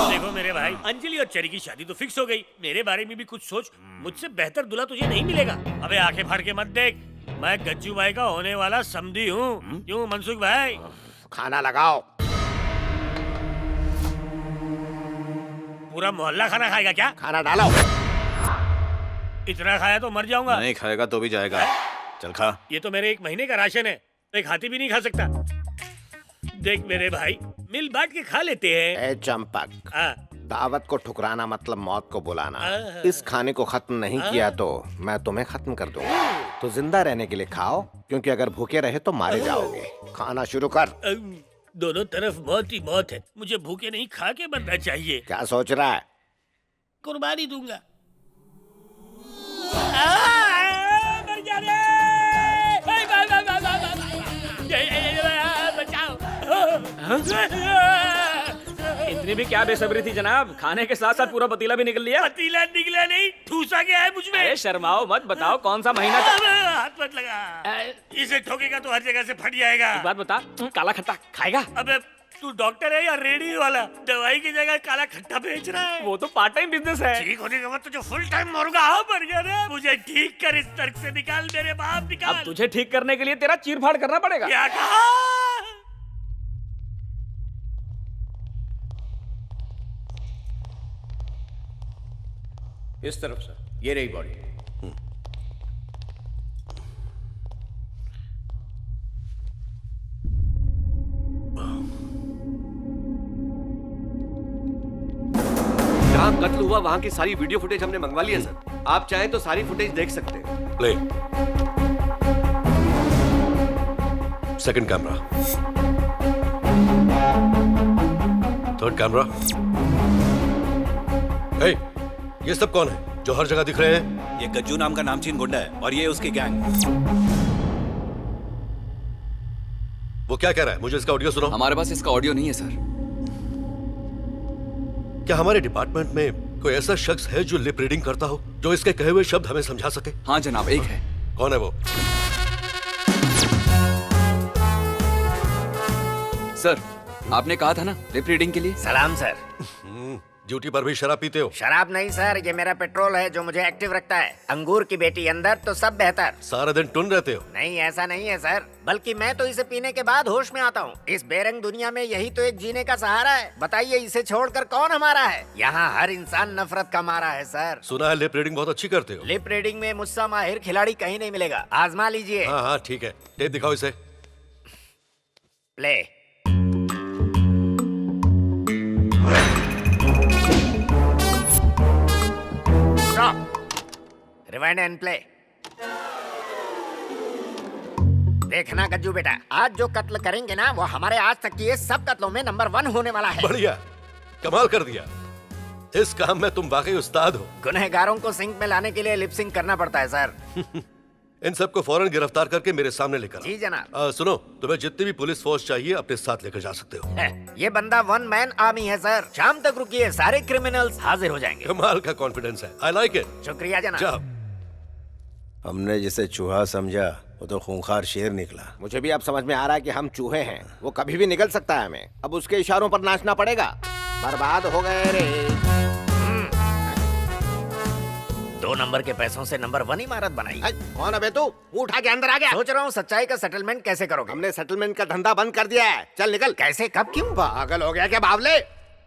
देखो मेरे भाई, अंजलि और चेरी की शादी तो फिक्स हो गई। मेरे बारे में भी कुछ सोच, मुझसे बेहतर दूल्हा तुझे नहीं मिलेगा। अबे आंखें फाड़ के मत देख, मैं गज्जू भाई का होने वाला समधी हूँ। क्यों मनसुख भाई? खाना लगाओ। पूरा मोहल्ला खाना खाएगा क्या? खाना डालो। इतना खाया तो मर जाऊंगा। नहीं खाएगा तो भी जाएगा। चल खा। ये तो मेरे एक महीने का राशन है, एक हाथी भी नहीं खा सकता। देख मेरे भाई, मिल बांट के खा लेते हैं। ए चंपक, हाँ। दावत को ठुकराना मतलब मौत को बुलाना। आहा। इस खाने को खत्म नहीं किया तो मैं तुम्हें खत्म कर दूंगा। तो जिंदा रहने के लिए खाओ, क्योंकि अगर भूखे रहे तो मारे जाओगे। खाना शुरू कर। दोनों तरफ मौत ही मौत है, मुझे भूखे नहीं खा के मरना चाहिए। क्या सोच रहा है? कुर्बानी दूंगा। मर जा रे! बचाओ! इतनी भी क्या बेसब्री थी जनाब, खाने के साथ साथ पूरा पतीला भी निकल लिया। पतीला निकला नहीं, ठूसा गया है मुझमें। अरे शर्माओ मत, बताओ कौन सा महीना था? हाथ मत लगा, इसे ठोकेगा तो हर जगह से फट जाएगा। एक बात बता, काला खट्टा खाएगा? अबे तू डॉक्टर है या रेडी वाला? दवाई की जगह काला खट्टा बेच रहा है। वो तो पार्ट टाइम बिजनेस है। ठीक होने के बाद तुझे फुल टाइम मारूंगा। हाँ मर गया रे। मुझे ठीक कर, इस तर्क से निकाल मेरे बाप, निकाल। अब तुझे ठीक करने के लिए तेरा चीर फाड़ करना पड़ेगा। क्या कहा? इस तरफ सर, ये रही बॉडी। जहाँ कत्ल हुआ वहाँ की सारी वीडियो फुटेज हमने मंगवा ली है सर। आप चाहें तो सारी फुटेज देख सकते हैं। Play. Second camera, third camera. Hey, ये सब कौन है जो हर जगह दिख रहे हैं? ये गज्जू नाम का नामचीन गुंडा है और ये उसकी गैंग। वो क्या कह रहा है? मुझे इसका ऑडियो सुनाओ। हमारे पास इसका ऑडियो नहीं है सर। क्या हमारे डिपार्टमेंट में कोई ऐसा शख्स है जो लिप रीडिंग करता हो, जो इसके कहे हुए शब्द हमें समझा सके? हाँ जनाब, एक है। कौन है वो? सर, आपने कहा था ना लिप रीडिंग के लिए। सलाम सर। ड्यूटी पर भी शराब पीते हो? शराब नहीं सर, ये मेरा पेट्रोल है जो मुझे एक्टिव रखता है। अंगूर की बेटी अंदर तो सब बेहतर। सारा दिन टुन रहते हो? नहीं ऐसा नहीं है सर, बल्कि मैं तो इसे पीने के बाद होश में आता हूँ। इस बेरंग दुनिया में यही तो एक जीने का सहारा है। बताइए इसे छोड़कर कौन हमारा है? यहाँ हर इंसान नफरत का मारा है सर। सुना है लिप रीडिंग बहुत अच्छी करते हो। लिप रीडिंग में मुझसे माहिर खिलाड़ी कहीं नहीं मिलेगा, आजमा लीजिए। हाँ हाँ ठीक है, टेप दिखाओ इसे। प्ले। Rewind and play. देखना गज्जू बेटा, आज जो कत्ल करेंगे ना वो हमारे आज तक किए सब कत्लों में नंबर 1 होने वाला है। बढ़िया, कमाल कर दिया। इस काम में तुम वाकई उस्ताद हो। गुनहगारों को सिंक में लाने के लिए लिप सिंक करना पड़ता है सर। इन सबको फौरन गिरफ्तार करके मेरे सामने लेकर आओ। जी जनाब। सुनो, तुम्हें जितनी भी पुलिस फोर्स चाहिए अपने साथ लेकर जा सकते हो। ये बंदा 1 मैन आर्मी है सर। शाम तक रुकिए, सारे क्रिमिनल्स हाजिर हो जाएंगे। कमाल का कॉन्फिडेंस है, आई लाइक इट। शुक्रिया जनाब। जाओ। हमने जिसे चूहा समझा वो तो खूंखार शेर निकला। मुझे भी अब समझ में आ रहा है कि हम चूहे हैं, वो कभी भी निकल सकता है हमें। अब उसके इशारों पर नाचना पड़ेगा। बर्बाद हो गए रे। 2 नंबर के पैसों से नंबर 1 इमारत बनाई। कौन अबे तू? मुंह उठा के अंदर आ गया। सोच रहा हूँ सच्चाई का सेटलमेंट कैसे करोगे। हमने सेटलमेंट का धंधा बंद कर दिया है। चल निकल। कैसे, कब, क्यों? पागल हो गया क्या बावले?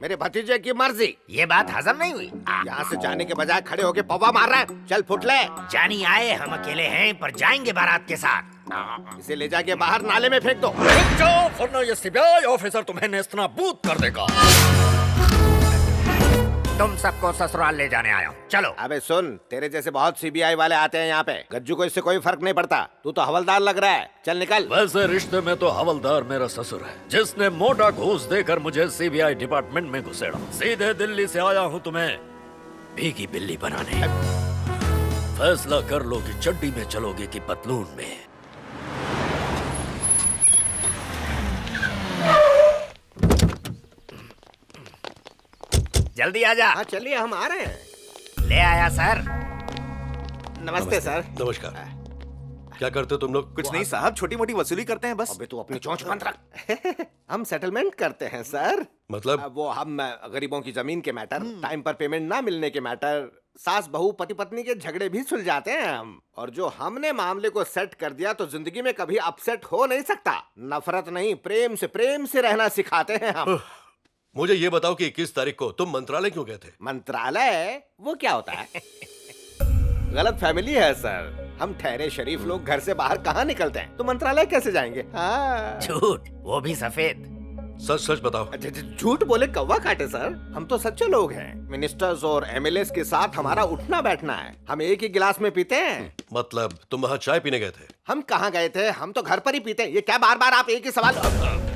मेरे भतीजे की मर्जी। ये बात हजम नहीं हुई? यहाँ से जाने के बजाय खड़े होके पौवा मार रहा है। चल फुट ले। जानी आए हम अकेले हैं पर जाएंगे बारात के साथ। इसे ले जाके बाहर नाले में फेंक दो। वरना ये सीबीआई ऑफिसर तुम्हें नेस्तनाबूद कर देगा। तुम सबको ससुराल ले जाने आया हूँ, चलो। अबे सुन, तेरे जैसे बहुत सीबीआई वाले आते हैं यहाँ पे। गज्जू को इससे कोई फर्क नहीं पड़ता। तू तो हवलदार लग रहा है। चल निकल। वैसे रिश्ते में तो हवलदार मेरा ससुर है, जिसने मोटा घूस देकर मुझे सीबीआई डिपार्टमेंट में घुसेड़ा। सीधे दिल्ली से आया हूँ तुम्हें भीगी बिल्ली बनाने। फैसला कर लो कि चड्डी में चलोगे कि पतलून में। जल्दी आ जा। हाँ चलिए, हम आ रहे हैं। ले आया सर। नमस्ते सर। नमस्कार। क्या करते हो तुम लोग? कुछ नहीं साहब, छोटी मोटी वसूली करते हैं बस। अबे तू अपनी चोंच बंद रख। हम सेटलमेंट करते हैं सर। मतलब वो हम गरीबों की जमीन के मैटर, टाइम पर पेमेंट ना मिलने के मैटर, सास बहू पति पत्नी के झगड़े भी सुलझाते हैं हम। और जो हमने मामले को सेट कर दिया तो जिंदगी में कभी अपसेट हो नहीं सकता। नफरत नहीं, प्रेम से रहना सिखाते हैं हम। मुझे ये बताओ कि 21 तारीख को तुम मंत्रालय क्यों गए थे? मंत्रालय वो क्या होता है? गलत फैमिली है सर। हम ठहरे शरीफ लोग घर से बाहर कहाँ निकलते हैं, तो मंत्रालय कैसे जाएंगे? हाँ। झूठ, वो भी सफेद। सच सच बताओ। झूठ बोले कौवा काटे सर। हम तो सच्चे लोग हैं। मिनिस्टर्स और एमएलएस के साथ हमारा उठना बैठना है। हम एक ही गिलास में पीते हैं। मतलब तुम वहाँ चाय पीने गए थे? हम कहाँ गए थे, हम तो घर पर ही पीते हैं। ये क्या बार बार आप एक ही सवाल?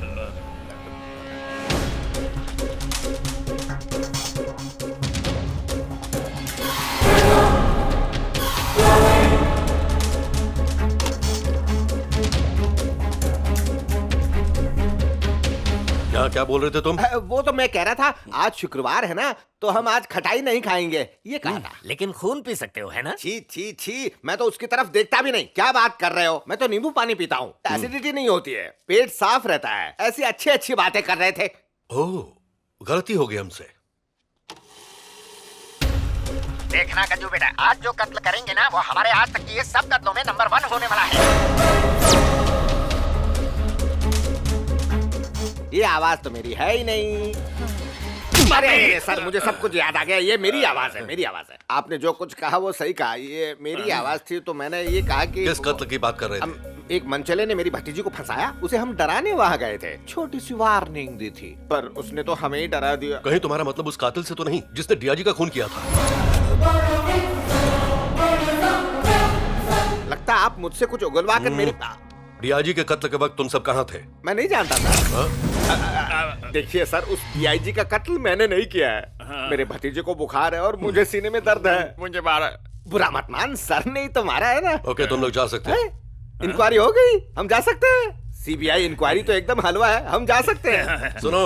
क्या बोल रहे थे तुम? वो तो मैं कह रहा था आज शुक्रवार है ना, तो हम आज खटाई नहीं खाएंगे, ये कहा था। लेकिन खून पी सकते हो, है ना? छी छी छी, मैं तो उसकी तरफ देखता भी नहीं। क्या बात कर रहे हो? मैं तो नींबू पानी पीता हूँ, एसिडिटी नहीं होती है, पेट साफ रहता है। ऐसी अच्छी अच्छी बातें कर रहे थे। ओह, गलती हो गई हमसे। देखना गज्जू बेटा, आज जो कत्ल करेंगे ना, वो हमारे आज तक के सब कत्लों में नंबर 1 होने वाला है। ये आवाज तो मेरी है ही नहीं। अरे सर, मुझे सब कुछ याद आ गया। ये मेरी आवाज है, मेरी आवाज है। आपने जो कुछ कहा वो सही कहा। ये मेरी आवाज थी, तो मैंने ये कहा कि किस कत्ल की बात कर रहे थे? एक मनचले ने मेरी भतीजी को फंसाया, उसे हम डराने वहाँ गए थे। छोटी सी वार्निंग दी थी, पर उसने तो हमें ही डरा दिया। कहीं तुम्हारा मतलब उस कातिल से तो नहीं जिसने डीआईजी का खून किया था? लगता आप मुझसे कुछ उगलवा कर मेरे। डीआईजी के कत्ल के वक्त तुम सब कहाँ थे? मैं नहीं जानता था। देखिए सर, उस डीआईजी का कत्ल मैंने नहीं किया है। मेरे भतीजे को बुखार है और मुझे सीने में दर्द है। मुझे मारा। बुरा मत मान, सर ने ही तो मारा है ना। ओके, तुम लोग जा सकते हैं। इंक्वायरी हो गई, हम जा सकते हैं। सीबीआई इंक्वायरी तो एकदम हलवा है, हम जा सकते हैं। सुनो,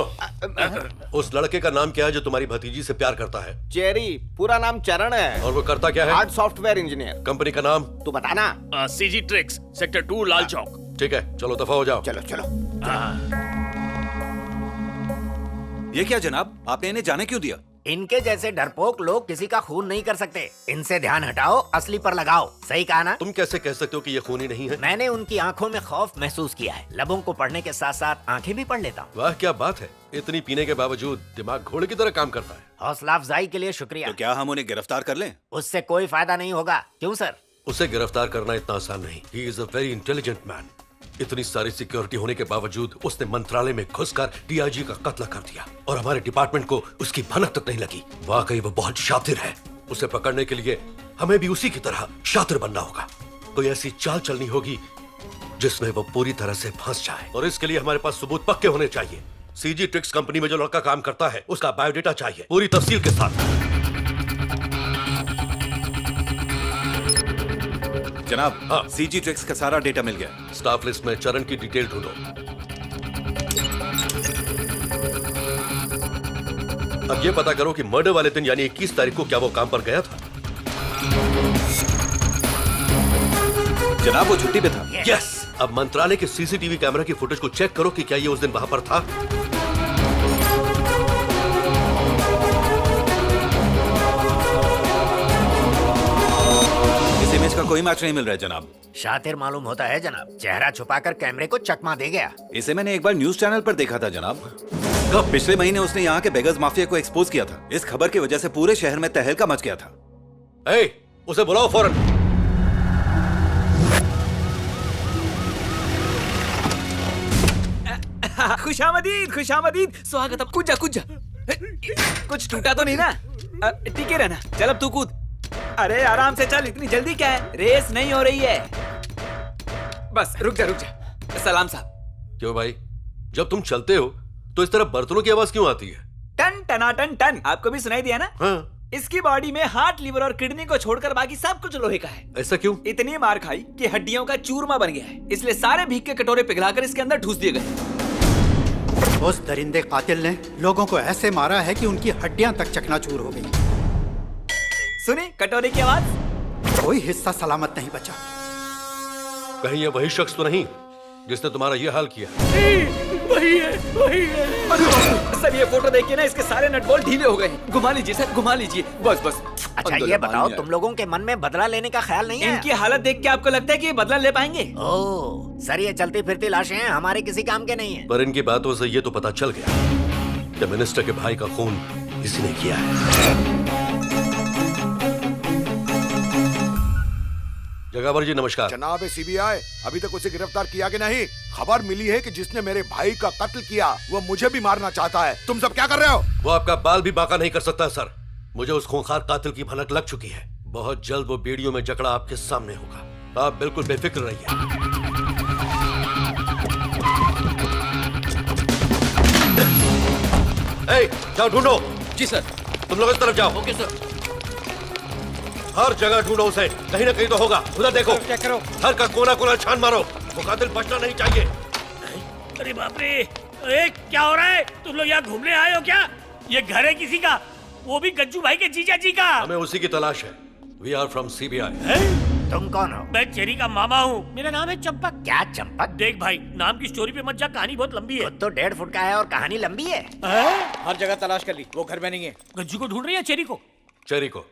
उस लड़के का नाम क्या है जो तुम्हारी भतीजी से प्यार करता है? चेरी, पूरा नाम चरण है। और वो करता क्या है? Hard software engineer. कंपनी का नाम तू बताना। CG tricks, sector 2, Lal Chowk. ठीक है, चलो दफा हो जाओ। चलो चलो। ये क्या जनाब, आपने इन्हें जाने क्यों दिया? इनके जैसे डरपोक लोग किसी का खून नहीं कर सकते। इनसे ध्यान हटाओ, असली पर लगाओ। सही कहा ना? तुम कैसे कह सकते हो कि ये खूनी नहीं है? मैंने उनकी आंखों में खौफ महसूस किया है। लबों को पढ़ने के साथ साथ आंखें भी पढ़ लेता हूँ। वाह, क्या बात है। इतनी पीने के बावजूद दिमाग घोड़े की तरह काम करता है। हौसला अफजाई के लिए शुक्रिया। तो क्या हम उन्हें गिरफ्तार कर लें? उससे कोई फायदा नहीं होगा। क्यों सर? उसे गिरफ्तार करना इतना आसान नहीं। He is a very intelligent man. इतनी सारी सिक्योरिटी होने के बावजूद उसने मंत्रालय में घुसकर डीआईजी का कत्ल कर दिया और हमारे डिपार्टमेंट को उसकी भनक तक नहीं लगी। वाकई वो बहुत शातिर है। उसे पकड़ने के लिए हमें भी उसी की तरह शातिर बनना होगा। कोई ऐसी चाल चलनी होगी जिसमें वो पूरी तरह से फंस जाए, और इसके लिए हमारे पास सबूत पक्के होने चाहिए। सीजी ट्रिक्स कंपनी में जो लड़का काम करता है उसका बायोडेटा चाहिए, पूरी तफसील के साथ। जनाब, हाँ। सीजी ट्रिक्स का सारा डेटा मिल गया। स्टाफ लिस्ट में चरण की डिटेल ढूंढो। अब ये पता करो कि मर्डर वाले दिन यानी 21 तारीख को क्या वो काम पर गया था? जनाब, वो छुट्टी पे था। यस। अब मंत्रालय के सीसीटीवी कैमरा की फुटेज को चेक करो कि क्या ये उस दिन वहां पर था। इस इमेज का कोई मैच नहीं मिल रहा है जनाब। शातिर मालूम होता है जनाब। चेहरा छुपाकर कैमरे को चकमा दे गया। इसे मैंने एक बार न्यूज चैनल पर देखा था जनाब। कब? पिछले महीने उसने यहाँ के बेगर्स माफिया को एक्सपोज किया था। इस खबर की वजह से पूरे शहर में तहलका मच गया था। उसे बुलाओ फौरन। खुशामदीद, खुशामदीद, स्वागत। अब कूद जा, कूद जा। कुछ टूटा तो नहीं ना? टिके रहना। चल अब तू कूद। अरे आराम से चल, इतनी जल्दी क्या है? रेस नहीं हो रही है। बस रुक जा, रुक जा। सलाम साहब। क्यों भाई, जब तुम चलते हो तो इस तरह बर्तनों की आवाज क्यों आती है? टन टना टन टन। आपको भी सुनाई दिया ना? हाँ। इसकी बॉडी में हार्ट, लिवर और किडनी को छोड़कर बाकी सब कुछ लोहे का है। ऐसा क्यों? इतनी मार खाई कि हड्डियों का चूरमा बन गया है, इसलिए सारे भीग के कटोरे पिघलाकर इसके अंदर ठूस दिए गए। उस दरिंदे कातिल ने लोगों को ऐसे मारा है कि उनकी हड्डियां तक चकनाचूर हो गई। सुनी कटोरे की आवाज? कोई हिस्सा सलामत नहीं बचा। कहीं ये वही शख्स तो नहीं जिसने तुम्हारा ये हाल किया? वही है सर ये फोटो देखिए ना, इसके सारे नट बोल्ट ढीले हो गए हैं। घुमा लीजिए सर, घुमा लीजिए, बस बस। अच्छा ये बताओ, तुम लोगों के मन में बदला लेने का ख्याल नहीं है? इनकी हालत देख के आपको लगता है कि ये बदला ले पाएंगे? ओह सर, ये चलती फिरती लाशें हैं, हमारे किसी काम के नहीं है। पर इनकी बातों से ये तो पता चल गया कि मिनिस्टर के भाई का खून किसी ने किया है। जगावर जी नमस्कार। जनाब सीबीआई, अभी तक उसे गिरफ्तार किया कि नहीं? खबर मिली है कि जिसने मेरे भाई का कत्ल किया वो मुझे भी मारना चाहता है। तुम सब क्या कर रहे हो? वो आपका बाल भी बांका नहीं कर सकता सर। मुझे उस खूंखार कातिल की भनक लग चुकी है। बहुत जल्द वो बेड़ियों में जकड़ा आपके सामने होगा। आप बिल्कुल बेफिक्र रहिए। जाओ ढूंढो। जी सर। तुम लोग इस तरफ जाओ। Okay sir. हर जगह ढूंढो उसे, कहीं ना कहीं तो होगा। उधर देखो, चेक करो। हर का कोना कोना छान मारो। वो कातिल बचना नहीं चाहिए। अरे बाप रे, अरे क्या हो रहा है? तुम लोग यहाँ घूमने आए हो क्या? ये घर है किसी का, वो भी गज्जू भाई के जीजा जी का। हमें उसी की तलाश है। We are from CBI. तुम कौन हो? मैं चेरी का मामा हूँ, मेरा नाम है चंपक। क्या चंपक? देख भाई, नाम की स्टोरी पे मत जा, कहानी बहुत लंबी है। खुद तो 1.5 फुट का है और कहानी लंबी है। हर जगह तलाश कर ली, वो घर में नहीं है। गज्जू को ढूंढ रही है, चेरी को? चेरी को।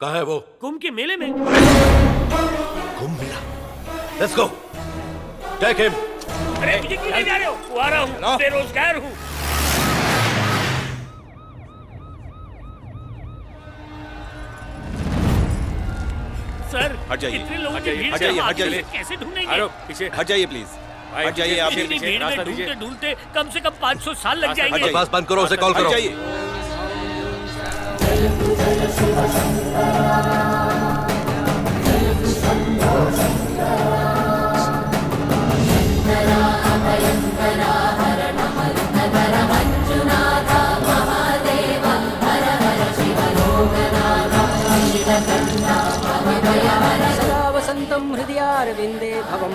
कहाँ है वो? कुंभ के मेले में। Kumbh Mela. Let's go. Take him. अरे मुझे क्यों ले जा रहे हो? वो आ रहा हूँ, बेरोजगार हूँ। सर, हट जाइए, इतने लोगों की भीड़ हट से हम जाइए, हट आगे जाइए। से कैसे ढूंढेंगे? पीछे हट जाइए प्लीज, हट जाइए आप। इतनी भीड़ में ढूंढते ढूंढते कम से कम 500 साल लग जाएंगे। बस बंद करो, उसे कॉल हट करो। जाइए। वसन्तं हृदयारविन्दे भवं